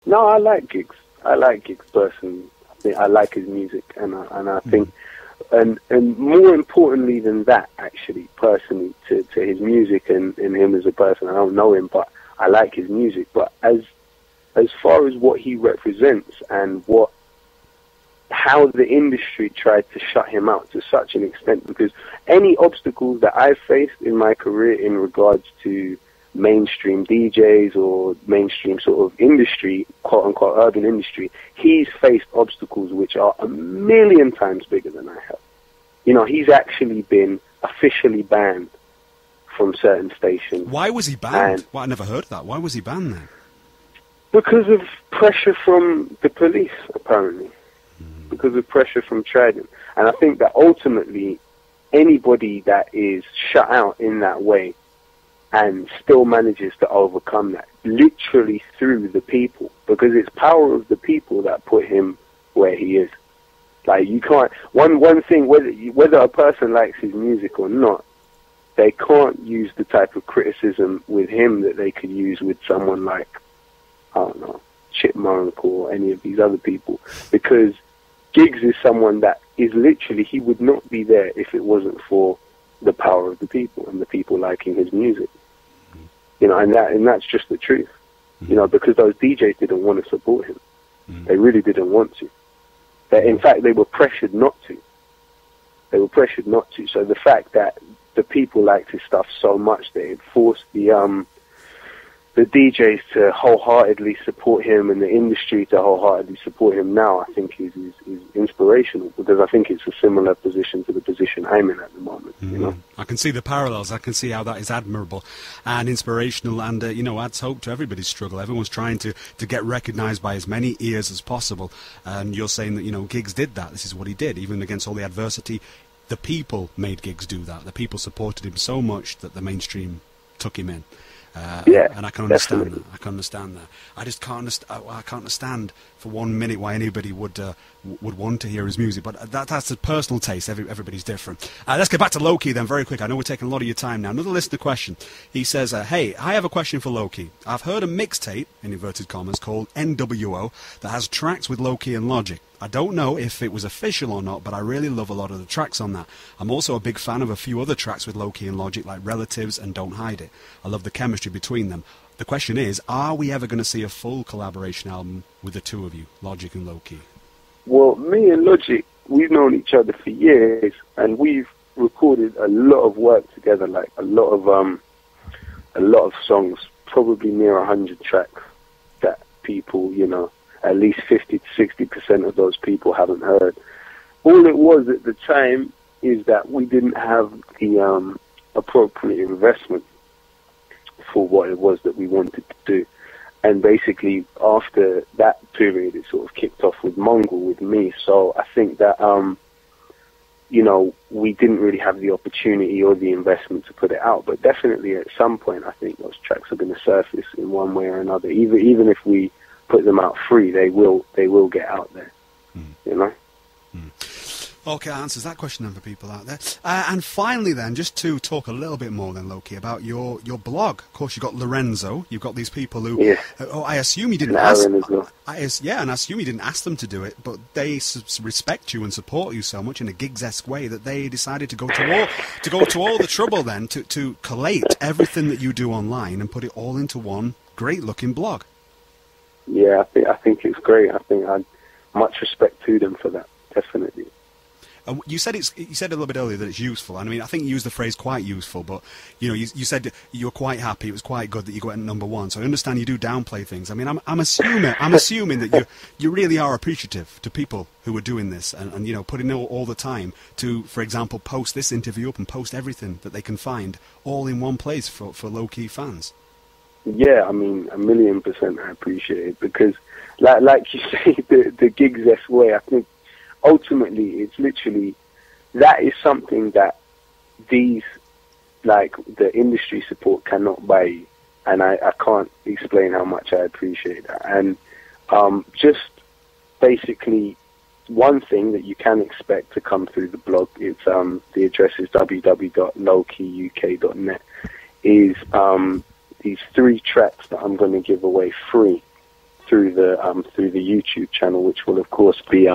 No, I like Giggs. I like Giggs personally. I like his music, and I think, and more importantly than that, actually, personally, to his music and him as a person, I don't know him, but I like his music. But as far as what he represents and how the industry tried to shut him out to such an extent, because any obstacles that I've faced in my career in regards to mainstream DJs or mainstream sort of industry, quote unquote urban industry, he's faced obstacles which are a million times bigger than I have. You know, he's actually been officially banned from certain stations. Why was he banned? Well, I never heard that. Why was he banned then? Because of pressure from the police, apparently. Because of pressure from Trident. And I think that ultimately anybody that is shut out in that way and still manages to overcome that, literally through the people, because it's power of the people that put him where he is. Like, you can't, one thing, whether a person likes his music or not, they can't use the type of criticism with him that they could use with someone like, I don't know, Chipmunk or any of these other people, because Giggs is someone that is literally, he would not be there if it wasn't for the power of the people and the people liking his music. You know, and that's just the truth. You know, because those DJs didn't want to support him. They really didn't want to. In fact, they were pressured not to. They were pressured not to. So the fact that the people liked his stuff so much that it forced the DJs to wholeheartedly support him and the industry to wholeheartedly support him now, I think is inspirational, because I think it's a similar position to the position I'm in at the moment. You know, I can see the parallels. I can see how that is admirable and inspirational, and you know, adds hope to everybody's struggle. Everyone's trying to get recognised by as many ears as possible, and you're saying that, you know, Giggs did that. This is what he did, even against all the adversity. The people made Giggs do that. The people supported him so much that the mainstream took him in. And I can understand that. I can understand that. I just can't understand for 1 minute why anybody would want to hear his music. But that's a personal taste. Everybody's different. Let's get back to Lowkey then very quick. I know we're taking a lot of your time now. Another listener question. He says, hey, I have a question for Lowkey. I've heard a mixtape, in inverted commas, called NWO that has tracks with Lowkey and Logic. I don't know if it was official or not, but I really love a lot of the tracks on that. I'm also a big fan of a few other tracks with Lowkey and Logic, like Relatives and Don't Hide It. I love the chemistry between them. The question is, are we ever going to see a full collaboration album with the two of you, Logic and Lowkey? Well, me and Logic, we've known each other for years, and we've recorded a lot of work together, like a lot of songs, probably near 100 tracks that people, you know, at least 50 to 60% of those people haven't heard. All it was at the time is that we didn't have the appropriate investment for what it was that we wanted to do. And basically, after that period, it sort of kicked off with Mongol, with me. So I think that, you know, we didn't really have the opportunity or the investment to put it out. But definitely at some point, I think those tracks are going to surface in one way or another. Even if we put them out free, they will get out there. You know. Okay, that answers that question then for people out there. And finally then, just to talk a little bit more then, Lowkey, about your blog. Of course, you've got Lorenzo, you've got these people who... Yeah. I assume you didn't ask... Well. And I assume you didn't ask them to do it, but they respect you and support you so much in a Giggs-esque way that they decided to go to all the trouble then to collate everything that you do online and put it all into one great-looking blog. Yeah, I think it's great. I think I'd much respect to them for that, definitely. You said a little bit earlier that it's useful. And I mean, I think you used the phrase "quite useful," but you know, you said you were quite happy. It was quite good that you got #1. So I understand you do downplay things. I mean, I'm assuming that you really are appreciative to people who are doing this and you know, putting in all the time to, for example, post this interview up and post everything that they can find all in one place for Lowkey fans. Yeah, I mean, 1,000,000% I appreciate it, because like you say, the Giggs-esque way, I think ultimately it's literally, that is something that these, like, the industry support cannot buy you, and I can't explain how much I appreciate that. And just basically one thing that you can expect to come through the blog, it's the address is www.lowkeyuk.net, is these 3 tracks that I'm going to give away free through the YouTube channel, which will of course be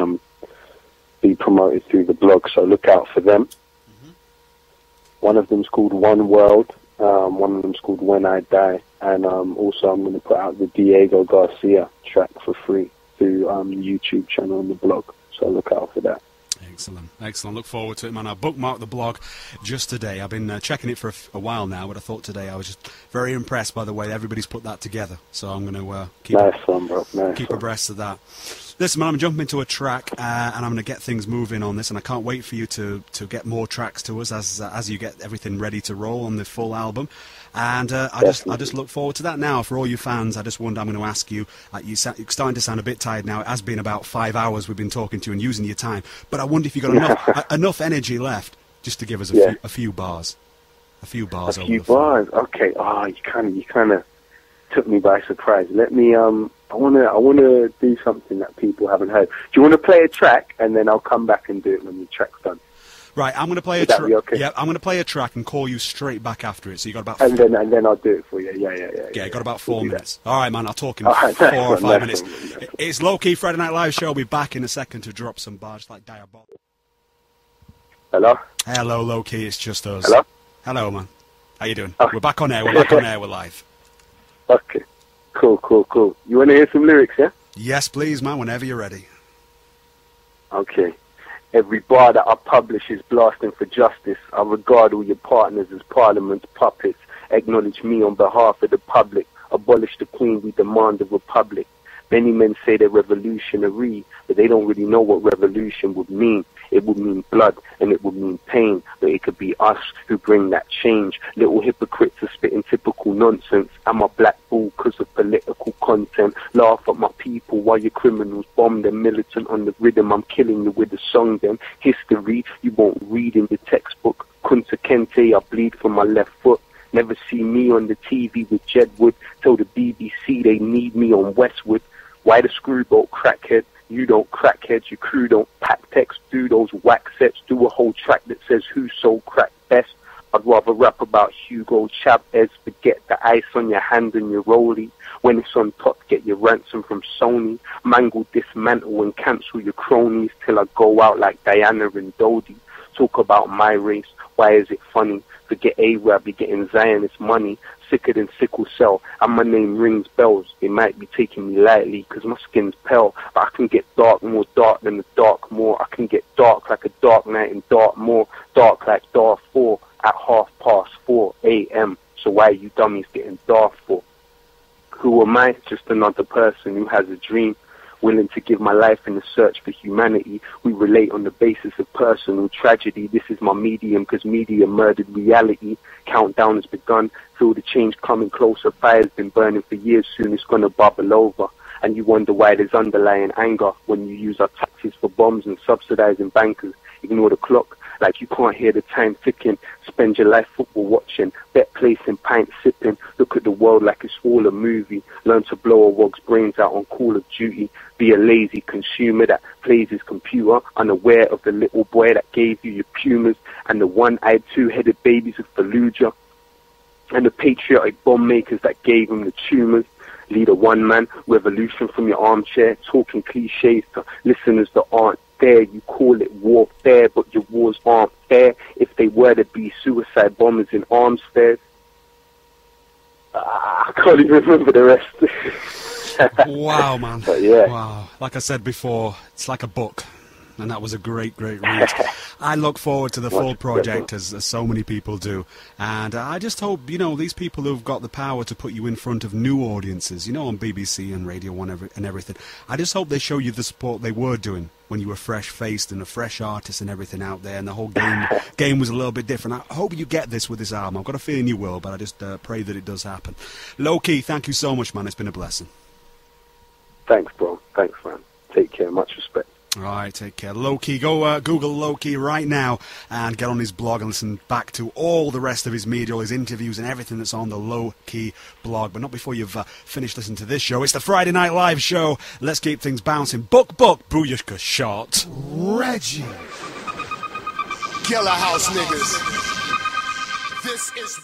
promoted through the blog. So look out for them. One of them's called One World. One of them's called When I Die, and also I'm going to put out the Diego Garcia track for free through the YouTube channel and the blog. So look out for that. Excellent, excellent. Look forward to it, man. I bookmarked the blog just today. I've been checking it for a while now, but I thought today I was just very impressed by the way everybody's put that together. So I'm going to keep abreast of that. Listen, man, I'm jumping into a track, and I'm going to get things moving on this, and I can't wait for you to get more tracks to us as you get everything ready to roll on the full album. And I just look forward to that now. For all you fans, I just wonder, I'm going to ask you, you're starting to sound a bit tired now. It has been about 5 hours we've been talking to you and using your time. But I wonder if you've got enough energy left just to give us a few bars. A few bars. Okay. You kind of took me by surprise. Let me, I want to do something that people haven't heard. Do you want to play a track, and then I'll come back and do it when the track's done? Right, I'm going to play a track. Okay? Yeah, I'm going to play a track and call you straight back after it. So you got about. And then I'll do it for you. Yeah. You got about 4 minutes. All right, man. I'll talk in 4 or 5 minutes. It's Lowkey Friday Night Live show. I'll be back in a second to drop some bars like Diabolic. Hello. Hello, Lowkey. It's just us. Hello. Hello, man. How you doing? Oh. We're back on air. We're live. Okay. Cool. You want to hear some lyrics? Yeah. Yes, please, man. Whenever you're ready. Okay. Every bar that I publish is blasting for justice. I regard all your partners as Parliament's puppets. Acknowledge me on behalf of the public. Abolish the Queen, we demand a republic. Many men say they're revolutionary, but they don't really know what revolution would mean. It would mean blood, and it would mean pain, but it could be us who bring that change. Little hypocrites are spitting typical nonsense. I'm a black bull because of political content. Laugh at my people while your criminals bomb them. Militant on the rhythm, I'm killing you with a song then. History, you won't read in the textbook. Kunta Kinte, I bleed from my left foot. Never see me on the TV with Jedwood. Tell the BBC they need me on Westwood. Why the screwball crackhead? You don't crackheads, your crew don't pack text, do those whack sets, do a whole track that says who sold crack best. I'd rather rap about Hugo Chavez, forget the ice on your hand and your rollie. When it's on top, get your ransom from Sony. Mangle, dismantle and cancel your cronies till I go out like Diana and Dodie. Talk about my race, why is it funny? Forget A-Rab, you're getting Zionist money. Sicker than sickle cell, and my name rings bells. They might be taking me lightly, cause my skin's pale. But I can get dark, more dark than the dark more. I can get dark like a dark night in Dartmoor. Dark like Darfur at 4:30 a.m. So why are you dummies getting dark for? Who am I? Just another person who has a dream. Willing to give my life in the search for humanity. We relate on the basis of personal tragedy. This is my medium, cause media murdered reality. Countdown has begun. Feel the change coming closer. Fire's been burning for years. Soon it's gonna bubble over. And you wonder why there's underlying anger when you use our taxes for bombs and subsidizing bankers. Ignore the clock like you can't hear the time ticking. Spend your life football watching, bet placing, pint sipping. Look at the world like it's all a movie. Learn to blow a wog's brains out on Call of Duty. Be a lazy consumer that plays his computer, unaware of the little boy that gave you your Pumas and the one-eyed, two-headed babies of Fallujah and the patriotic bomb makers that gave him the tumors. Lead a one-man revolution from your armchair, talking cliches to listeners that aren't there. You call it warfare, but your wars aren't fair. If they were to be suicide bombers in arms fairs, I can't even remember the rest. Wow, man. But yeah. Wow. Like I said before, it's like a book. And that was a great read. I look forward to the full project, as so many people do. And I just hope, these people who've got the power to put you in front of new audiences, on BBC and Radio 1 and everything, I just hope they show you the support they were doing when you were fresh-faced and a fresh artist and everything out there, and the whole game was a little bit different. I hope you get this with this album. I've got a feeling you will, but I just pray that it does happen. Lowkey, thank you so much, man. It's been a blessing. Thanks, bro. Thanks, man. Take care. Much respect. All right, take care. Lowkey, go Google Lowkey right now and get on his blog and listen back to all the rest of his media, all his interviews and everything that's on the Lowkey blog. But not before you've finished listening to this show. It's the Friday Night Live show. Let's keep things bouncing. Book, booyaka shot. Reggie. Killer House niggas. This is